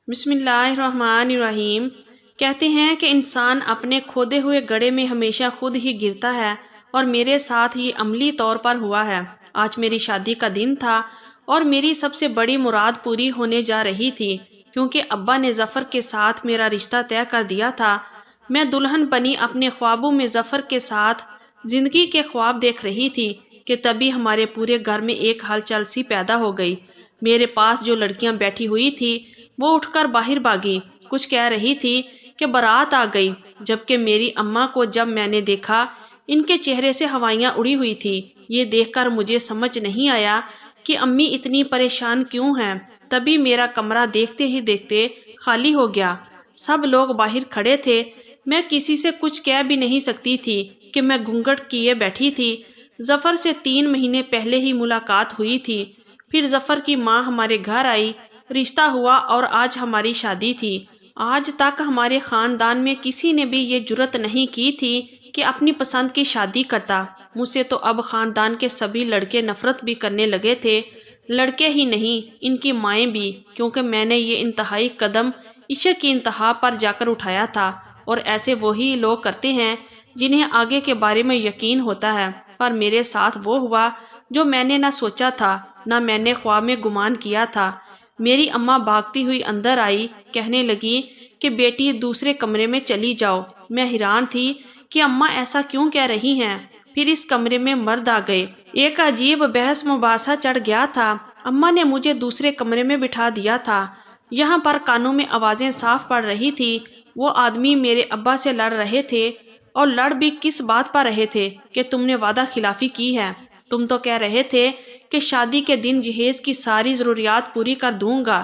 بسم اللہ الرحمن الرحیم۔ کہتے ہیں کہ انسان اپنے کھودے ہوئے گڑھے میں ہمیشہ خود ہی گرتا ہے، اور میرے ساتھ یہ عملی طور پر ہوا ہے۔ آج میری شادی کا دن تھا اور میری سب سے بڑی مراد پوری ہونے جا رہی تھی، کیونکہ ابا نے ظفر کے ساتھ میرا رشتہ طے کر دیا تھا۔ میں دلہن بنی اپنے خوابوں میں ظفر کے ساتھ زندگی کے خواب دیکھ رہی تھی کہ تبھی ہمارے پورے گھر میں ایک ہلچل سی پیدا ہو گئی۔ میرے پاس جو لڑکیاں بیٹھی ہوئی تھی وہ اٹھ کر باہر بھاگی، کچھ کہہ رہی تھی کہ بارات آ گئی، جبکہ میری اماں کو جب میں نے دیکھا ان کے چہرے سے ہوائیاں اڑی ہوئی تھی۔ یہ دیکھ کر مجھے سمجھ نہیں آیا کہ امی اتنی پریشان کیوں ہیں۔ تبھی میرا کمرہ دیکھتے ہی دیکھتے خالی ہو گیا۔ سب لوگ باہر کھڑے تھے۔ میں کسی سے کچھ کہہ بھی نہیں سکتی تھی کہ میں گھونگھٹ کیے بیٹھی تھی۔ ظفر سے 3 مہینے پہلے ہی ملاقات ہوئی تھی۔ پھر ظفر کی ماں ہمارے گھر آئی، رشتہ ہوا اور آج ہماری شادی تھی۔ آج تک ہمارے خاندان میں کسی نے بھی یہ جرأت نہیں کی تھی کہ اپنی پسند کی شادی کرتا۔ مجھ سے تو اب خاندان کے سبھی لڑکے نفرت بھی کرنے لگے تھے۔ لڑکے ہی نہیں، ان کی مائیں بھی، کیونکہ میں نے یہ انتہائی قدم عشق کی انتہا پر جا کر اٹھایا تھا، اور ایسے وہی لوگ کرتے ہیں جنہیں آگے کے بارے میں یقین ہوتا ہے۔ پر میرے ساتھ وہ ہوا جو میں نے نہ سوچا تھا، نہ میں نے خواب میں گمان کیا تھا۔ میری اماں بھاگتی ہوئی اندر آئی، کہنے لگی کہ بیٹی دوسرے کمرے میں چلی جاؤ۔ میں حیران تھی کہ اماں ایسا کیوں کہہ رہی ہیں۔ پھر اس کمرے میں مرد آ گئے۔ ایک عجیب بحث مباحثہ چڑھ گیا تھا۔ اماں نے مجھے دوسرے کمرے میں بٹھا دیا تھا۔ یہاں پر کانوں میں آوازیں صاف پڑ رہی تھی۔ وہ آدمی میرے ابا سے لڑ رہے تھے، اور لڑ بھی کس بات پر رہے تھے کہ تم نے وعدہ خلافی کی ہے۔ تم تو کہہ رہے تھے کہ شادی کے دن جہیز کی ساری ضروریات پوری کر دوں گا،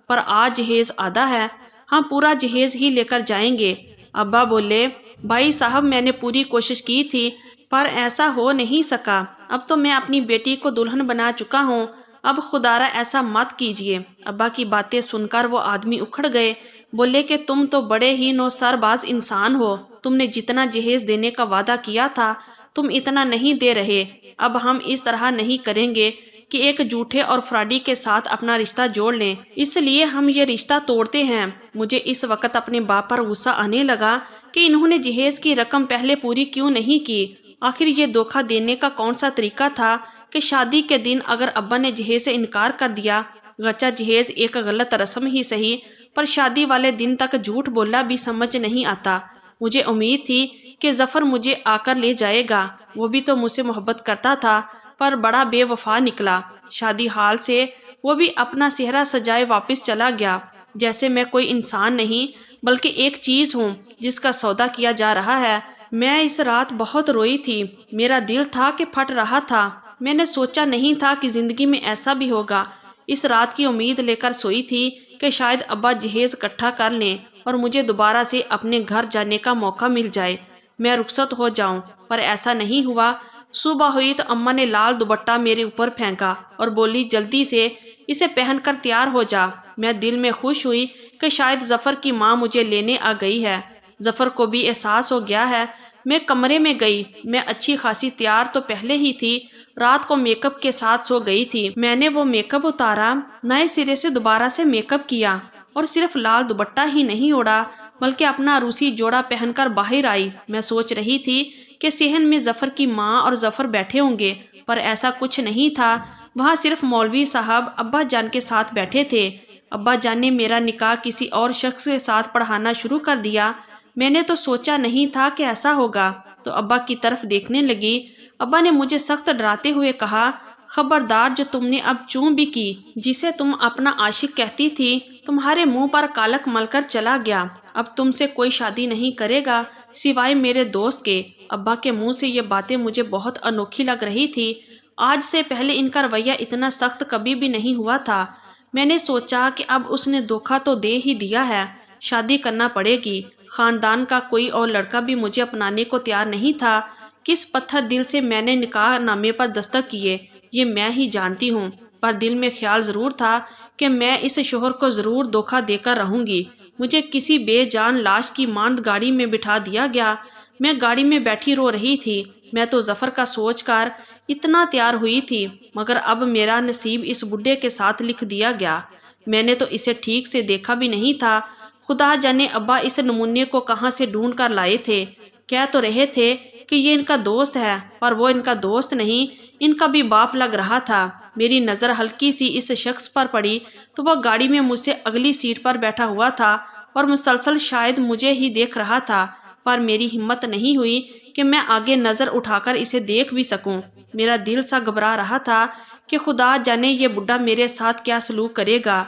پر آج جہیز آدھا ہے، ہم پورا جہیز ہی لے کر جائیں گے۔ ابا بولے، بھائی صاحب میں نے پوری کوشش کی تھی پر ایسا ہو نہیں سکا۔ اب تو میں اپنی بیٹی کو دلہن بنا چکا ہوں، اب خدارا ایسا مت کیجیے۔ ابا کی باتیں سن کر وہ آدمی اکھڑ گئے، بولے کہ تم تو بڑے ہی نوسر باز انسان ہو۔ تم نے جتنا جہیز دینے کا وعدہ کیا تھا تم اتنا نہیں دے رہے۔ اب ہم اس طرح نہیں کریں گے کہ ایک جھوٹے اور فراڈی کے ساتھ اپنا رشتہ جوڑ لیں، اس لیے ہم یہ رشتہ توڑتے ہیں۔ مجھے اس وقت اپنے باپ پر غصہ آنے لگا کہ انہوں نے جہیز کی رقم پہلے پوری کیوں نہیں کی۔ آخر یہ دھوکہ دینے کا کون سا طریقہ تھا کہ شادی کے دن اگر ابا نے جہیز سے انکار کر دیا، گرچہ جہیز ایک غلط رسم ہی صحیح، پر شادی والے دن تک جھوٹ بولا بھی سمجھ نہیں آتا۔ مجھے امید تھی کہ ظفر مجھے آ کر لے جائے گا، وہ بھی تو مجھ سے محبت کرتا تھا، پر بڑا بے وفا نکلا۔ شادی ہال سے وہ بھی اپنا چہرہ سجائے واپس چلا گیا، جیسے میں کوئی انسان نہیں بلکہ ایک چیز ہوں جس کا سودا کیا جا رہا ہے۔ میں اس رات بہت روئی تھی، میرا دل تھا کہ پھٹ رہا تھا۔ میں نے سوچا نہیں تھا کہ زندگی میں ایسا بھی ہوگا۔ اس رات کی امید لے کر سوئی تھی کہ شاید ابا جہیز اکٹھا کر لیں اور مجھے دوبارہ سے اپنے گھر جانے کا موقع مل جائے، میں رخصت ہو جاؤں، پر ایسا نہیں ہوا۔ صبح ہوئی تو اماں نے لال دوپٹہ میرے اوپر پھینکا اور بولی، جلدی سے اسے پہن کر تیار ہو جا۔ میں دل میں خوش ہوئی کہ شاید ظفر کی ماں مجھے لینے آ گئی ہے۔ ظفر کو بھی احساس ہو گیا ہے۔ میں کمرے میں گئی۔ میں اچھی خاصی تیار تو پہلے ہی تھی، رات کو میک اپ کے ساتھ سو گئی تھی۔ میں نے وہ میک اپ اتارا، نئے سرے سے دوبارہ سے میک اپ کیا، اور صرف لال دوپٹہ ہی نہیں اوڑھا بلکہ اپنا عروسی جوڑا پہن کر باہر آئی۔ میں سوچ رہی تھی کہ صحن میں ظفر کی ماں اور ظفر بیٹھے ہوں گے، پر ایسا کچھ نہیں تھا۔ وہاں صرف مولوی صاحب ابا جان کے ساتھ بیٹھے تھے۔ ابا جان نے میرا نکاح کسی اور شخص کے ساتھ پڑھانا شروع کر دیا۔ میں نے تو سوچا نہیں تھا کہ ایسا ہوگا، تو ابا کی طرف دیکھنے لگی۔ ابا نے مجھے سخت ڈراتے ہوئے کہا، خبردار، جو تم نے اب چوں بھی کی، جسے تم اپنا عاشق کہتی تھی، تمہارے منہ پر کالک مل کر چلا گیا۔ اب تم سے کوئی شادی نہیں کرے گا سوائے میرے دوست کے۔ ابا کے منہ سے یہ باتیں مجھے بہت انوکھی لگ رہی تھی۔ آج سے پہلے ان کا رویہ اتنا سخت کبھی بھی نہیں ہوا تھا۔ میں نے سوچا کہ اب اس نے دھوکہ تو دے ہی دیا ہے، شادی کرنا پڑے گی۔ خاندان کا کوئی اور لڑکا بھی مجھے اپنانے کو تیار نہیں تھا۔ کس پتھر دل سے میں نے نکاح نامے پر دستخط کیے یہ میں ہی جانتی ہوں، پر دل میں خیال ضرور تھا کہ میں اس شوہر کو ضرور دھوکہ دے کر رہوں گی۔ مجھے کسی بے جان لاش کی مانند گاڑی میں بٹھا دیا گیا۔ میں گاڑی میں بیٹھی رو رہی تھی۔ میں تو ظفر کا سوچ کر اتنا تیار ہوئی تھی، مگر اب میرا نصیب اس بڈھے کے ساتھ لکھ دیا گیا۔ میں نے تو اسے ٹھیک سے دیکھا بھی نہیں تھا۔ خدا جانے ابا اس نمونے کو کہاں سے ڈھونڈ کر لائے تھے۔ کہہ تو رہے تھے کہ یہ ان کا دوست ہے، پر وہ ان کا دوست نہیں، ان کا بھی باپ لگ رہا تھا۔ میری نظر ہلکی سی اس شخص پر پڑی تو وہ گاڑی میں مجھ سے اگلی سیٹ پر بیٹھا ہوا تھا اور مسلسل شاید مجھے ہی دیکھ رہا تھا، پر میری ہمت نہیں ہوئی کہ میں آگے نظر اٹھا کر اسے دیکھ بھی سکوں۔ میرا دل سا گھبرا رہا تھا کہ خدا جانے یہ بڈھا میرے ساتھ کیا سلوک کرے گا۔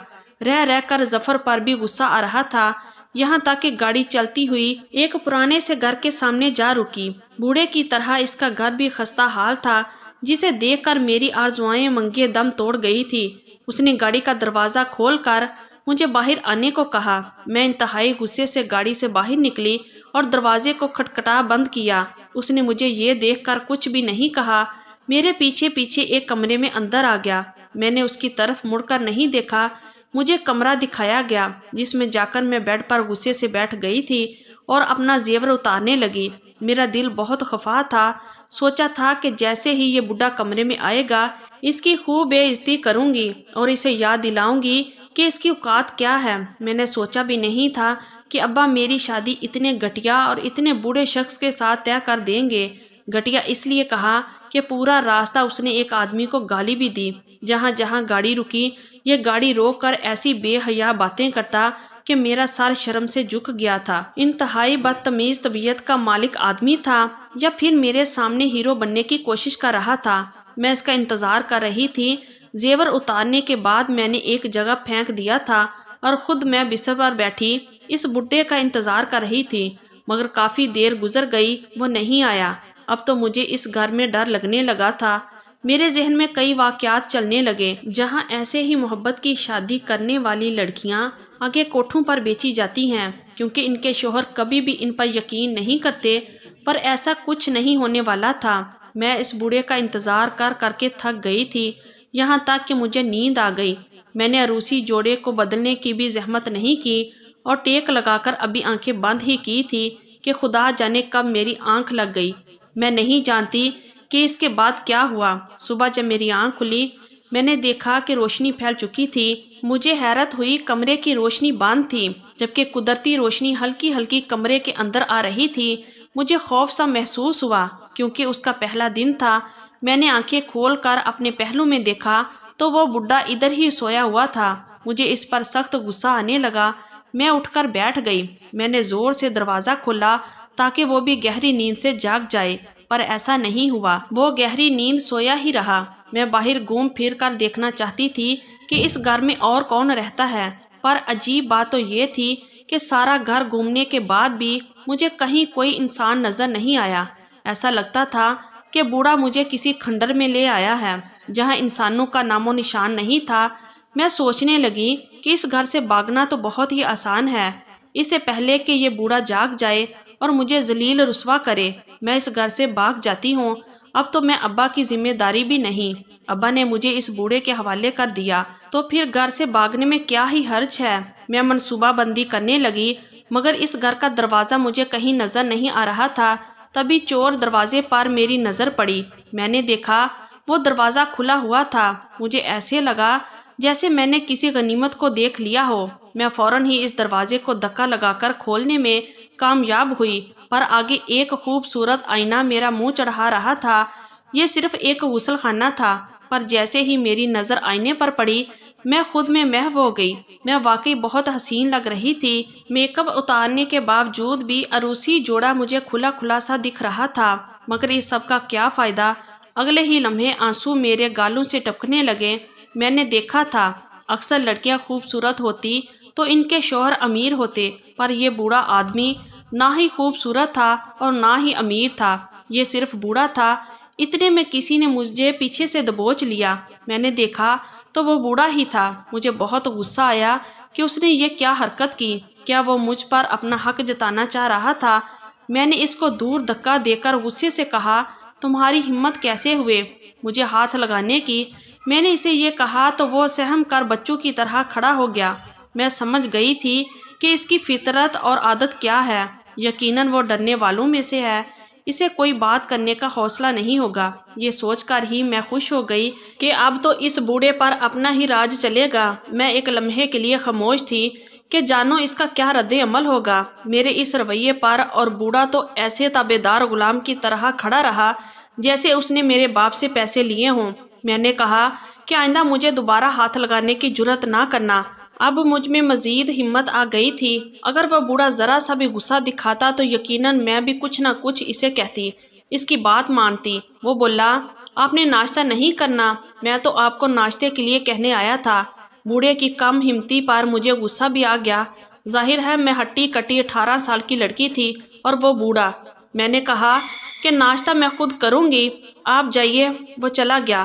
رہ رہ کر ظفر پر بھی غصہ آ رہا تھا، یہاں تک کہ گاڑی چلتی ہوئی ایک پرانے سے گھر کے سامنے جا رکی۔ بوڑھے کی طرح اس کا گھر بھی خستہ حال تھا، جسے دیکھ کر میری آرزوئیں منگے دم توڑ گئی تھی۔ اس نے گاڑی کا دروازہ کھول کر مجھے باہر آنے کو کہا۔ میں انتہائی غصے سے گاڑی سے باہر نکلی اور دروازے کو کھٹکھٹا بند کیا۔ اس نے مجھے یہ دیکھ کر کچھ بھی نہیں کہا، میرے پیچھے پیچھے ایک کمرے میں اندر آ گیا۔ میں نے اس کی طرف مڑ کر نہیں دیکھا۔ مجھے کمرہ دکھایا گیا جس میں جا کر میں بیڈ پر غصے سے بیٹھ گئی تھی اور اپنا زیور اتارنے لگی۔ میرا دل بہت خفا تھا۔ سوچا تھا کہ جیسے ہی یہ بڈھا کمرے میں آئے گا اس کی خوب بے عزتی کروں گی اور اسے یاد دلاؤں گی کہ اس کی اوقات کیا ہے۔ میں نے سوچا بھی نہیں تھا کہ ابا میری شادی اتنے گھٹیا اور اتنے بوڑھے شخص کے ساتھ طے کر دیں گے۔ گھٹیا اس لیے کہا کہ پورا راستہ اس نے ایک آدمی کو گالی بھی دی۔ جہاں جہاں گاڑی رکی یہ گاڑی روک کر ایسی بے حیا باتیں کرتا کہ میرا سر شرم سے جھک گیا تھا۔ انتہائی بدتمیز طبیعت کا مالک آدمی تھا یا پھر میرے سامنے ہیرو بننے کی کوشش کر رہا تھا۔ میں اس کا انتظار کر رہی تھی۔ زیور اتارنے کے بعد میں نے ایک جگہ پھینک دیا تھا اور خود میں بستر پر بیٹھی اس بڈھے کا انتظار کر رہی تھی، مگر کافی دیر گزر گئی، وہ نہیں آیا۔ اب تو مجھے اس گھر میں ڈر لگنے لگا تھا۔ میرے ذہن میں کئی واقعات چلنے لگے جہاں ایسے ہی محبت کی شادی کرنے والی لڑکیاں آگے کوٹھوں پر بیچی جاتی ہیں کیونکہ ان کے شوہر کبھی بھی ان پر یقین نہیں کرتے، پر ایسا کچھ نہیں ہونے والا تھا۔ میں اس بوڑھے کا انتظار کر کر کے تھک گئی تھی، یہاں تک کہ مجھے نیند آ گئی۔ میں نے عروسی جوڑے کو بدلنے کی بھی زحمت نہیں کی اور ٹیک لگا کر ابھی آنکھیں بند ہی کی تھی کہ خدا جانے کب میری آنکھ لگ گئی۔ میں نہیں جانتی کہ اس کے بعد کیا ہوا۔ صبح جب میری آنکھ کھلی میں نے دیکھا کہ روشنی پھیل چکی تھی۔ مجھے حیرت ہوئی، کمرے کی روشنی بند تھی جبکہ قدرتی روشنی ہلکی ہلکی کمرے کے اندر آ رہی تھی۔ مجھے خوف سا محسوس ہوا کیونکہ اس کا پہلا دن تھا۔ میں نے آنکھیں کھول کر اپنے پہلو میں دیکھا تو وہ بڈھا ادھر ہی سویا ہوا تھا۔ مجھے اس پر سخت غصہ آنے لگا۔ میں اٹھ کر بیٹھ گئی۔ میں نے زور سے دروازہ کھولا تاکہ وہ بھی گہری نیند سے جاگ جائے، پر ایسا نہیں ہوا۔ وہ گہری نیند سویا ہی رہا۔ میں باہر گھوم پھر کر دیکھنا چاہتی تھی کہ اس گھر میں اور کون رہتا ہے، پر عجیب بات تو یہ تھی کہ سارا گھر گھومنے کے بعد بھی مجھے کہیں کوئی انسان نظر نہیں آیا۔ ایسا لگتا تھا کہ بوڑھا مجھے کسی کھنڈر میں لے آیا ہے جہاں انسانوں کا نام و نشان نہیں تھا۔ میں سوچنے لگی کہ اس گھر سے بھاگنا تو بہت ہی آسان ہے، اس سے پہلے کہ یہ بوڑھا جاگ جائے اور مجھے ذلیل رسوا کرے میں اس گھر سے بھاگ جاتی ہوں۔ اب تو میں ابا کی ذمہ داری بھی نہیں، ابا نے مجھے اس بوڑھے کے حوالے کر دیا، تو پھر گھر سے بھاگنے میں کیا ہی حرج ہے۔ میں منصوبہ بندی کرنے لگی مگر اس گھر کا دروازہ مجھے کہیں نظر نہیں آ رہا تھا۔ تبھی چور دروازے پر میری نظر پڑی۔ میں نے دیکھا وہ دروازہ کھلا ہوا تھا۔ مجھے ایسے لگا جیسے میں نے کسی غنیمت کو دیکھ لیا ہو۔ میں فوراً ہی اس دروازے کو دھکا لگا کر کھولنے میں کامیاب ہوئی، پر آگے ایک خوبصورت آئینہ میرا منہ چڑھا رہا تھا۔ یہ صرف ایک غسل خانہ تھا، پر جیسے ہی میری نظر آئینے پر پڑی میں خود میں محو ہو گئی۔ میں واقعی بہت حسین لگ رہی تھی۔ میک اپ اتارنے کے باوجود بھی عروسی جوڑا مجھے کھلا کھلا سا دکھ رہا تھا، مگر اس سب کا کیا فائدہ؟ اگلے ہی لمحے آنسو میرے گالوں سے ٹپکنے لگے۔ میں نے دیکھا تھا اکثر لڑکیاں خوبصورت ہوتی تو ان کے شوہر امیر ہوتے، پر یہ بوڑھا آدمی نہ ہی خوبصورت تھا اور نہ ہی امیر تھا، یہ صرف بوڑھا تھا۔ اتنے میں کسی نے مجھے پیچھے سے دبوچ لیا۔ میں نے دیکھا تو وہ بوڑھا ہی تھا۔ مجھے بہت غصہ آیا کہ اس نے یہ کیا حرکت کی، کیا وہ مجھ پر اپنا حق جتانا چاہ رہا تھا؟ میں نے اس کو دور دھکا دے کر غصے سے کہا، تمہاری ہمت کیسے ہوئے مجھے ہاتھ لگانے کی؟ میں نے اسے یہ کہا تو وہ سہم کر بچوں کی طرح کھڑا ہو گیا۔ میں سمجھ گئی تھی کہ اس کی فطرت اور عادت کیا ہے، یقیناً وہ ڈرنے والوں میں سے ہے۔ اسے کوئی بات کرنے کا حوصلہ نہیں ہوگا۔ یہ سوچ کر ہی میں خوش ہو گئی کہ اب تو اس بوڑھے پر اپنا ہی راج چلے گا۔ میں ایک لمحے کے لیے خاموش تھی کہ جانو اس کا کیا رد عمل ہوگا میرے اس رویے پر، اور بوڑھا تو ایسے تابعدار غلام کی طرح کھڑا رہا جیسے اس نے میرے باپ سے پیسے لیے ہوں۔ میں نے کہا کہ آئندہ مجھے دوبارہ ہاتھ لگانے کی جرات نہ کرنا۔ اب مجھ میں مزید ہمت آ گئی تھی۔ اگر وہ بوڑھا ذرا سا بھی غصہ دکھاتا تو یقیناً میں بھی کچھ نہ کچھ اسے کہتی، اس کی بات مانتی۔ وہ بولا، آپ نے ناشتہ نہیں کرنا؟ میں تو آپ کو ناشتے کے لیے کہنے آیا تھا۔ بوڑھے کی کم ہمتی پر مجھے غصہ بھی آ گیا۔ ظاہر ہے میں ہٹی کٹی 18 سال کی لڑکی تھی اور وہ بوڑھا۔ میں نے کہا کہ ناشتہ میں خود کروں گی، آپ جائیے۔ وہ چلا گیا۔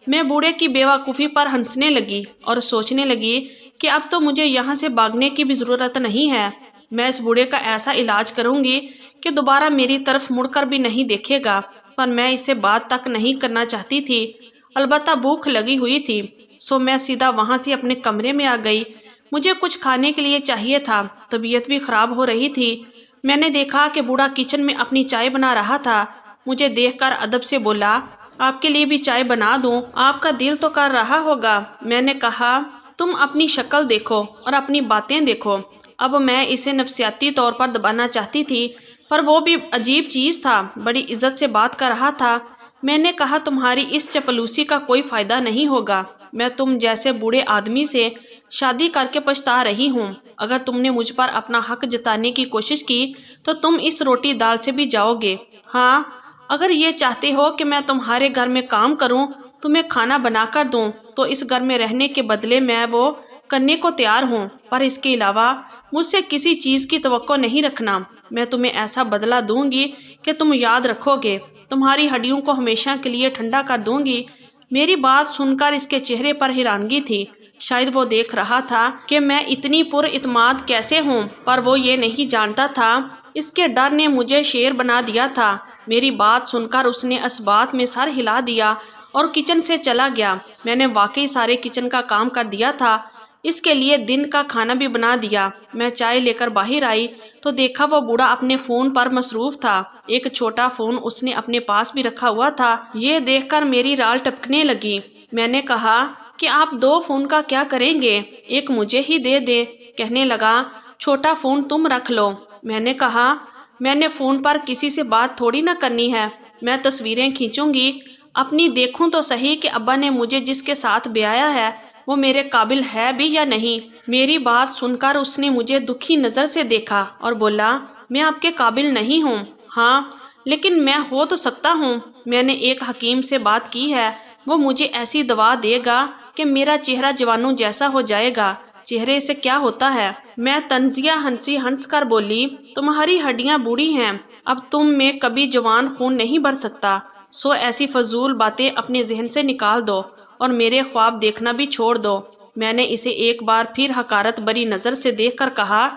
میں بوڑھے کی بے وقوفی پر ہنسنے لگی اور سوچنے لگی کہ اب تو مجھے یہاں سے بھاگنے کی بھی ضرورت نہیں ہے۔ میں اس بوڑھے کا ایسا علاج کروں گی کہ دوبارہ میری طرف مڑ کر بھی نہیں دیکھے گا، پر میں اسے بات تک نہیں کرنا چاہتی تھی۔ البتہ بھوک لگی ہوئی تھی، سو میں سیدھا وہاں سے اپنے کمرے میں آ گئی۔ مجھے کچھ کھانے کے لیے چاہیے تھا، طبیعت بھی خراب ہو رہی تھی۔ میں نے دیکھا کہ بوڑھا کچن میں اپنی چائے بنا رہا تھا۔ مجھے دیکھ کر ادب سے بولا، آپ کے لیے بھی چائے بنا دوں؟ آپ کا دل تو کر رہا ہوگا۔ میں نے کہا، تم اپنی شکل دیکھو اور اپنی باتیں دیکھو۔ اب میں اسے نفسیاتی طور پر دبانا چاہتی تھی، پر وہ بھی عجیب چیز تھا، بڑی عزت سے بات کر رہا تھا۔ میں نے کہا، تمہاری اس چپلوسی کا کوئی فائدہ نہیں ہوگا۔ میں تم جیسے بوڑھے آدمی سے شادی کر کے پچھتا رہی ہوں۔ اگر تم نے مجھ پر اپنا حق جتانے کی کوشش کی تو تم اس روٹی دال سے بھی جاؤ گے۔ ہاں، اگر یہ چاہتے ہو کہ میں تمہارے گھر میں کام کروں، تمہیں کھانا بنا کر دوں، تو اس گھر میں رہنے کے بدلے میں وہ کرنے کو تیار ہوں، پر اس کے علاوہ مجھ سے کسی چیز کی توقع نہیں رکھنا۔ میں تمہیں ایسا بدلہ دوں گی کہ تم یاد رکھو گے، تمہاری ہڈیوں کو ہمیشہ کے لیے ٹھنڈا کر دوں گی۔ میری بات سن کر اس کے چہرے پر حیرانگی تھی۔ شاید وہ دیکھ رہا تھا کہ میں اتنی پر اعتماد کیسے ہوں، پر وہ یہ نہیں جانتا تھا اس کے ڈر نے مجھے شیر بنا دیا تھا۔ میری بات سن کر اس نے اسبات میں سر ہلا دیا اور کچن سے چلا گیا۔ میں نے واقعی سارے کچن کا کام کر دیا تھا، اس کے لیے دن کا کھانا بھی بنا دیا۔ میں چائے لے کر باہر آئی تو دیکھا وہ بوڑھا اپنے فون پر مصروف تھا۔ ایک چھوٹا فون اس نے اپنے پاس بھی رکھا ہوا تھا۔ یہ دیکھ کر میری رال ٹپکنے لگی۔ میں نے کہا کہ آپ 2 فون کا کیا کریں گے، ایک مجھے ہی دے دیں۔ کہنے لگا، چھوٹا فون تم رکھ لو۔ میں نے کہا، میں نے فون پر کسی سے بات تھوڑی نہ کرنی ہے، میں تصویریں کھینچوں گی، اپنی دیکھوں تو صحیح کہ ابا نے مجھے جس کے ساتھ بیایا ہے وہ میرے قابل ہے بھی یا نہیں۔ میری بات سن کر اس نے مجھے دکھی نظر سے دیکھا اور بولا، میں آپ کے قابل نہیں ہوں۔ ہاں، لیکن میں ہو تو سکتا ہوں۔ میں نے ایک حکیم سے بات کی ہے، وہ مجھے ایسی دوا دے گا کہ میرا چہرہ جوانوں جیسا ہو جائے گا۔ چہرے سے کیا ہوتا ہے؟ میں طنزیہ ہنس کر بولی، تمہاری ہڈیاں بوڑھی ہیں، اب تم میں کبھی جوان خون نہیں بھر سکتا، سو ایسی فضول باتیں اپنے ذہن سے نکال دو اور میرے خواب دیکھنا بھی چھوڑ دو۔ میں نے اسے ایک بار پھر حقارت بری نظر سے دیکھ کر کہا،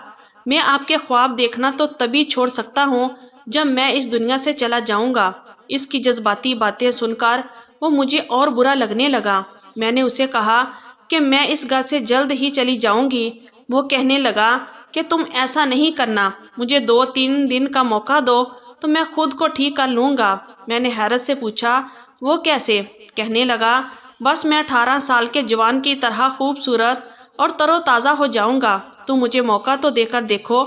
میں آپ کے خواب دیکھنا تو تبھی چھوڑ سکتا ہوں جب میں اس دنیا سے چلا جاؤں گا۔ اس کی جذباتی باتیں سن کر وہ مجھے اور برا لگنے لگا۔ میں نے اسے کہا کہ میں اس گھر سے جلد ہی چلی جاؤں گی۔ وہ کہنے لگا کہ تم ایسا نہیں کرنا، مجھے 2-3 دن کا موقع دو تو میں خود کو ٹھیک کر لوں گا۔ میں نے حیرت سے پوچھا، وہ کیسے؟ کہنے لگا، بس میں 18 سال کے جوان کی طرح خوبصورت اور تر و تازہ ہو جاؤں گا، تو مجھے موقع تو دے کر دیکھو۔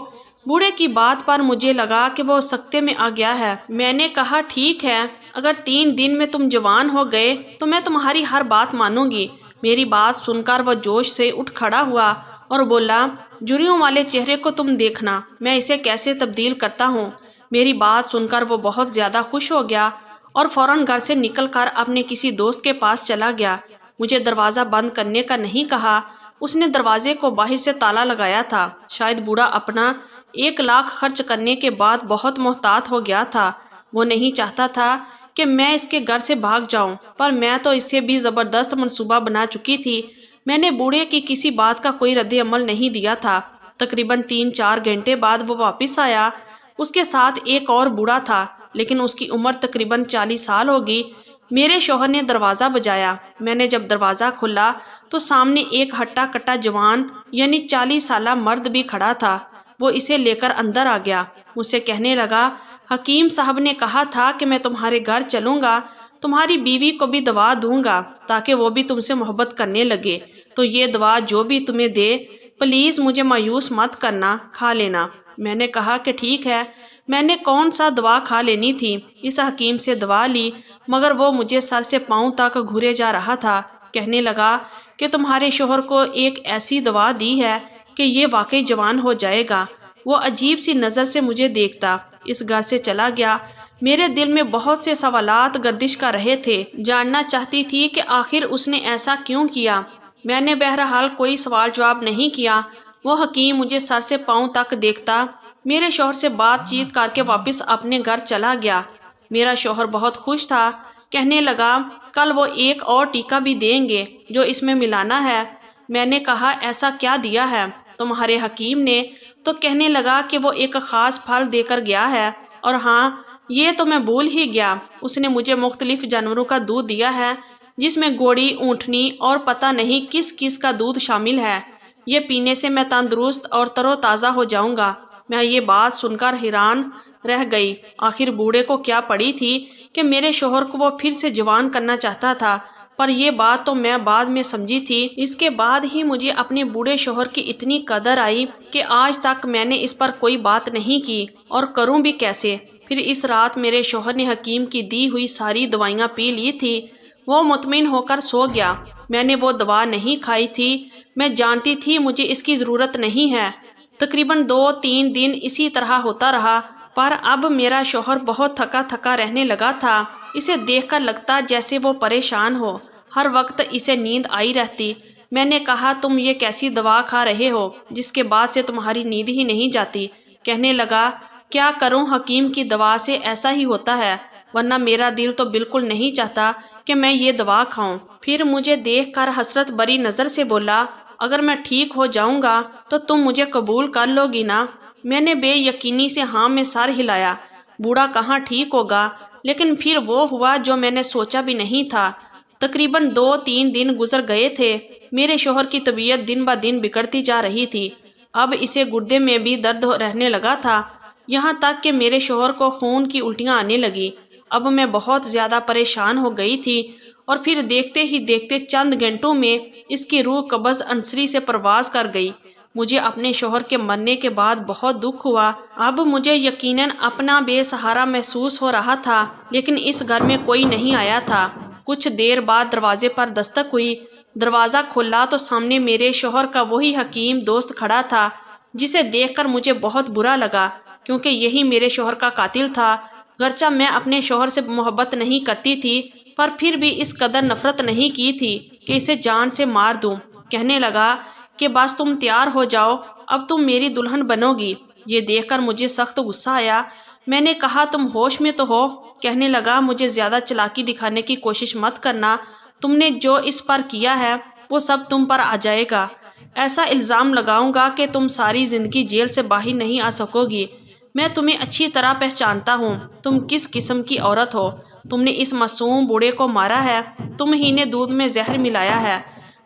بوڑھے کی بات پر مجھے لگا کہ وہ سکتے میں آ گیا ہے۔ میں نے کہا، ٹھیک ہے، اگر 3 دن میں تم جوان ہو گئے تو میں تمہاری ہر بات مانوں گی۔ میری بات سن کر وہ جوش سے اٹھ کھڑا ہوا اور بولا، جریوں والے چہرے کو تم دیکھنا، میں اسے کیسے تبدیل کرتا ہوں۔ میری بات سن کر وہ بہت زیادہ خوش ہو گیا اور فوراً گھر سے نکل کر اپنے کسی دوست کے پاس چلا گیا۔ مجھے دروازہ بند کرنے کا نہیں کہا، اس نے دروازے کو باہر سے تالا لگایا تھا۔ شاید بوڑھا اپنا 1 لاکھ خرچ کرنے کے بعد بہت محتاط ہو گیا تھا۔ وہ نہیں چاہتا تھا کہ میں اس کے گھر سے بھاگ جاؤں، پر میں تو اسے بھی زبردست منصوبہ بنا چکی تھی۔ میں نے بوڑھے کی کسی بات کا کوئی رد عمل نہیں دیا تھا۔ تقریباً 3-4 گھنٹے بعد وہ واپس آیا۔ اس کے ساتھ ایک اور بوڑھا تھا، لیکن اس کی عمر تقریباً 40 سال ہوگی۔ میرے شوہر نے دروازہ بجایا۔ میں نے جب دروازہ کھولا تو سامنے ایک ہٹا کٹا جوان یعنی 40 سالہ مرد بھی کھڑا تھا۔ وہ اسے لے کر اندر آ گیا، مجھ سے کہنے لگا، حکیم صاحب نے کہا تھا کہ میں تمہارے گھر چلوں گا، تمہاری بیوی کو بھی دوا دوں گا تاکہ وہ بھی تم سے محبت کرنے لگے، تو یہ دوا جو بھی تمہیں دے پلیز مجھے مایوس مت کرنا، کھا لینا۔ میں نے کہا کہ ٹھیک ہے۔ میں نے کون سا دوا کھا لینی تھی، اس حکیم سے دوا لی، مگر وہ مجھے سر سے پاؤں تک گھورے جا رہا تھا۔ کہنے لگا کہ تمہارے شوہر کو ایک ایسی دوا دی ہے کہ یہ واقعی جوان ہو جائے گا۔ وہ عجیب سی نظر سے مجھے دیکھتا اس گھر سے چلا گیا۔ میرے دل میں بہت سے سوالات گردش کر رہے تھے، جاننا چاہتی تھی کہ آخر اس نے ایسا کیوں کیا۔ میں نے بہرحال کوئی سوال جواب نہیں کیا۔ وہ حکیم مجھے سر سے پاؤں تک دیکھتا میرے شوہر سے بات چیت کر کے واپس اپنے گھر چلا گیا۔ میرا شوہر بہت خوش تھا، کہنے لگا کل وہ ایک اور ٹیکہ بھی دیں گے جو اس میں ملانا ہے۔ میں نے کہا ایسا کیا دیا ہے تمہارے حکیم نے؟ تو کہنے لگا کہ وہ ایک خاص پھل دے کر گیا ہے، اور ہاں یہ تو میں بھول ہی گیا، اس نے مجھے مختلف جانوروں کا دودھ دیا ہے جس میں گھوڑی، اونٹنی اور پتہ نہیں کس کس کا دودھ شامل ہے۔ یہ پینے سے میں تندرست اور تر و تازہ ہو جاؤں گا۔ میں یہ بات سن کر حیران رہ گئی، آخر بوڑھے کو کیا پڑی تھی کہ میرے شوہر کو وہ پھر سے جوان کرنا چاہتا تھا، پر یہ بات تو میں بعد میں سمجھی تھی۔ اس کے بعد ہی مجھے اپنے بوڑھے شوہر کی اتنی قدر آئی کہ آج تک میں نے اس پر کوئی بات نہیں کی، اور کروں بھی کیسے۔ پھر اس رات میرے شوہر نے حکیم کی دی ہوئی ساری دوائیاں پی لی تھی، وہ مطمئن ہو کر سو گیا۔ میں نے وہ دوا نہیں کھائی تھی، میں جانتی تھی مجھے اس کی ضرورت نہیں ہے۔ تقریباً 2-3 دن اسی طرح ہوتا رہا، پر اب میرا شوہر بہت تھکا تھکا رہنے لگا تھا۔ اسے دیکھ کر لگتا جیسے وہ پریشان ہو، ہر وقت اسے نیند آئی رہتی۔ میں نے کہا تم یہ کیسی دوا کھا رہے ہو جس کے بعد سے تمہاری نیند ہی نہیں جاتی؟ کہنے لگا کیا کروں، حکیم کی دوا سے ایسا ہی ہوتا ہے، ورنہ میرا دل تو بالکل نہیں چاہتا کہ میں یہ دوا کھاؤں۔ پھر مجھے دیکھ کر حسرت بری نظر سے بولا اگر میں ٹھیک ہو جاؤں گا تو تم مجھے قبول کر لو گی نا؟ میں نے بے یقینی سے ہاں میں سر ہلایا۔ بوڑھا کہاں ٹھیک ہوگا، لیکن پھر وہ ہوا جو میں نے سوچا بھی نہیں تھا۔ تقریباً 2-3 دن گزر گئے تھے، میرے شوہر کی طبیعت دن بہ دن بگڑتی جا رہی تھی۔ اب اسے گردے میں بھی درد رہنے لگا تھا، یہاں تک کہ میرے شوہر کو خون کی الٹیاں آنے لگی۔ اب میں بہت زیادہ پریشان ہو گئی تھی، اور پھر دیکھتے ہی دیکھتے چند گھنٹوں میں اس کی روح قبض عنصری سے پرواز کر گئی۔ مجھے اپنے شوہر کے مرنے کے بعد بہت دکھ ہوا۔ اب مجھے یقیناً اپنا بے سہارا محسوس ہو رہا تھا، لیکن اس گھر میں کوئی نہیں آیا تھا۔ کچھ دیر بعد دروازے پر دستک ہوئی، دروازہ کھلا تو سامنے میرے شوہر کا وہی حکیم دوست کھڑا تھا، جسے دیکھ کر مجھے بہت برا لگا، کیونکہ یہی میرے شوہر کا قاتل تھا۔ گرچہ میں اپنے شوہر سے محبت نہیں کرتی تھی، پر پھر بھی اس قدر نفرت نہیں کی تھی کہ اسے جان سے مار دوں۔ کہنے لگا کہ بس تم تیار ہو جاؤ، اب تم میری دلہن بنو گی۔ یہ دیکھ کر مجھے سخت غصہ آیا۔ میں نے کہا تم ہوش میں تو ہو؟ کہنے لگا مجھے زیادہ چلاکی دکھانے کی کوشش مت کرنا، تم نے جو اس پر کیا ہے وہ سب تم پر آ جائے گا۔ ایسا الزام لگاؤں گا کہ تم ساری زندگی جیل سے باہر نہیں آ سکو گی۔ میں تمہیں اچھی طرح پہچانتا ہوں، تم کس قسم کی عورت ہو۔ تم نے اس معصوم بوڑھے کو مارا ہے، تم ہی نے دودھ میں زہر ملایا ہے۔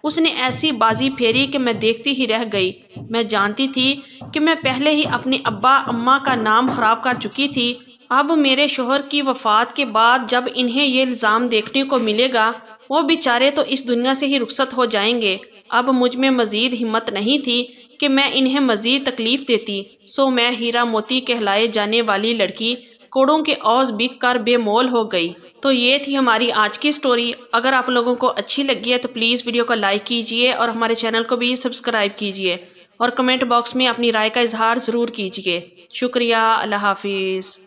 اس نے ایسی بازی پھیری کہ میں دیکھتی ہی رہ گئی۔ میں جانتی تھی کہ میں پہلے ہی اپنے ابا اماں کا نام خراب کر چکی تھی، اب میرے شوہر کی وفات کے بعد جب انہیں یہ الزام دیکھنے کو ملے گا، وہ بیچارے تو اس دنیا سے ہی رخصت ہو جائیں گے۔ اب مجھ میں مزید ہمت نہیں تھی کہ میں انہیں مزید تکلیف دیتی، سو میں ہیرا موتی کہلائے جانے والی لڑکی کوڑوں کے عوض بک کر بے مول ہو گئی۔ تو یہ تھی ہماری آج کی سٹوری۔ اگر آپ لوگوں کو اچھی لگی ہے تو پلیز ویڈیو کو لائک کیجئے اور ہمارے چینل کو بھی سبسکرائب کیجئے، اور کمنٹ باکس میں اپنی رائے کا اظہار ضرور کیجئے۔ شکریہ، اللہ حافظ۔